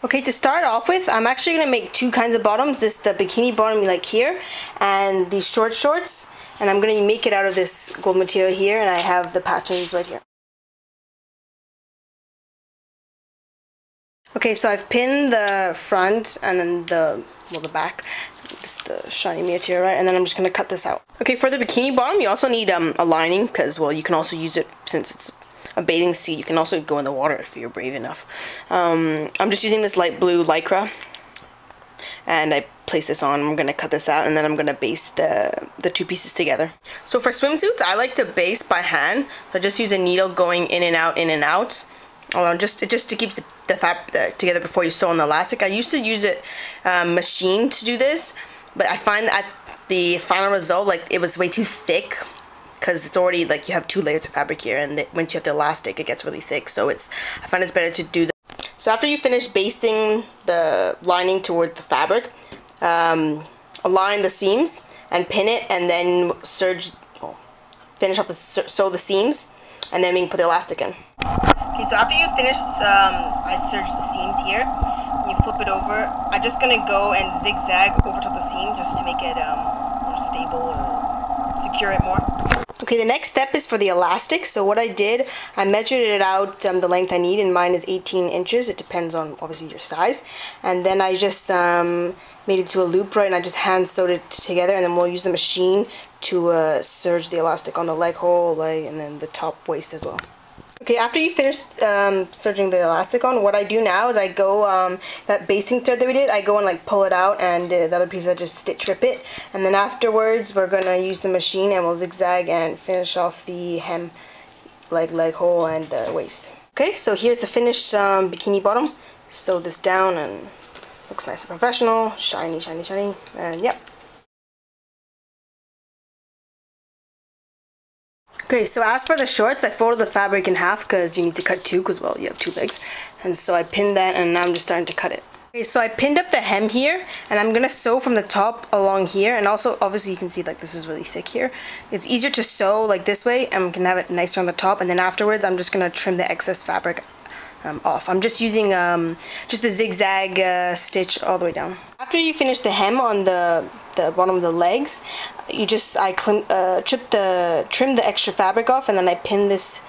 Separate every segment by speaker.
Speaker 1: Okay, to start off with, I'm actually going to make two kinds of bottoms. The bikini bottom like here, and these short shorts. And I'm going to make it out of this gold material here, and I have the patterns right here. Okay, so I've pinned the front and then the back. This is the shiny material, right? And then I'm just going to cut this out. Okay, for the bikini bottom, you also need a lining because, well, you can also use it since it's a bathing suit. You can also go in the water if you're brave enough. I'm just using this light blue lycra, and I place this on. I'm gonna cut this out, and then I'm gonna baste the two pieces together. So for swimsuits, I like to baste by hand. So just use a needle going in and out, in and out. Just to keep the fabric together before you sew on the elastic. I used to use it machine to do this, but I find that the final result, like, it was way too thick. Because it's already, like, you have two layers of fabric here, and once you have the elastic, it gets really thick. So I find it's better to do that. So after you finish basting the lining toward the fabric, align the seams and pin it, and then finish off sew the seams, and then we can put the elastic in. Okay, so after you finish, I serge the seams here. When you flip it over, I'm just gonna go and zigzag over top the seam just to make it more stable or secure it more. Okay, the next step is for the elastic. So what I did, I measured it out, the length I need, and mine is 18 inches. It depends on, obviously, your size. And then I just made it to a loop, right, and I just hand sewed it together, and then we'll use the machine to serge the elastic on the leg hole, and then the top waist as well. Okay, after you finish serging the elastic on, what I do now is I go, that basting thread that we did, I go and like pull it out, and the other piece I just stitch rip it. And then afterwards, we're going to use the machine, and we'll zigzag and finish off the hem, leg hole, and the waist. Okay, so here's the finished bikini bottom. Sew this down, and looks nice and professional, shiny, shiny, shiny, and yep. Okay, so as for the shorts, I folded the fabric in half because you need to cut two because, well, you have two legs. And so I pinned that, and now I'm just starting to cut it. Okay, so I pinned up the hem here, and I'm going to sew from the top along here. And also, obviously, you can see, like, this is really thick here. It's easier to sew, like, this way, and we can have it nicer on the top. And then afterwards, I'm just going to trim the excess fabric off. I'm just using just the zigzag stitch all the way down. After you finish the hem on the bottom of the legs, you just trim the extra fabric off, and then I pin this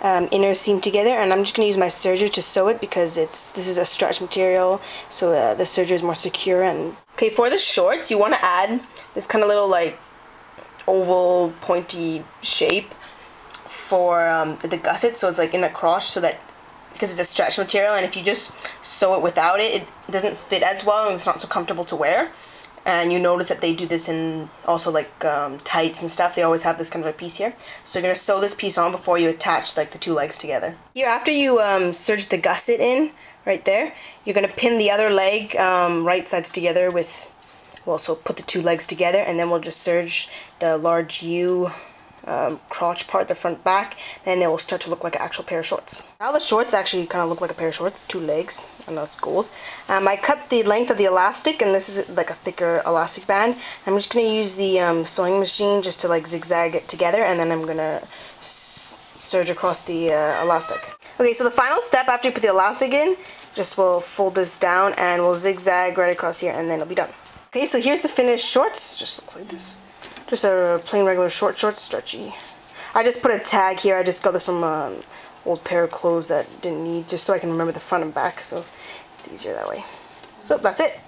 Speaker 1: inner seam together, and I'm just going to use my serger to sew it because this is a stretch material, so the serger is more secure. And okay, for the shorts, you want to add this kind of little like oval pointy shape for the gusset, so it's like in the crotch, so that because it's a stretch material, and if you just sew it without it, it doesn't fit as well, and it's not so comfortable to wear. And you notice that they do this in also like tights and stuff. They always have this kind of a piece here. So you're going to sew this piece on before you attach like the two legs together. Here, after you serge the gusset in right there, you're going to pin the other leg right sides together with, well, so put the two legs together, and then we'll just serge the large U crotch part, the front back, then it will start to look like an actual pair of shorts. Now the shorts actually kind of look like a pair of shorts, two legs. I know it's gold. I cut the length of the elastic, and this is like a thicker elastic band. I'm just going to use the sewing machine just to like zigzag it together, and then I'm going to serge across the elastic. Okay, so the final step after you put the elastic in, just we'll fold this down and we'll zigzag right across here, and then it'll be done. Okay, so here's the finished shorts. Just looks like this. Just a plain regular short, stretchy. I just put a tag here. I just got this from an old pair of clothes that didn't need, just so I can remember the front and back, so it's easier that way. So that's it.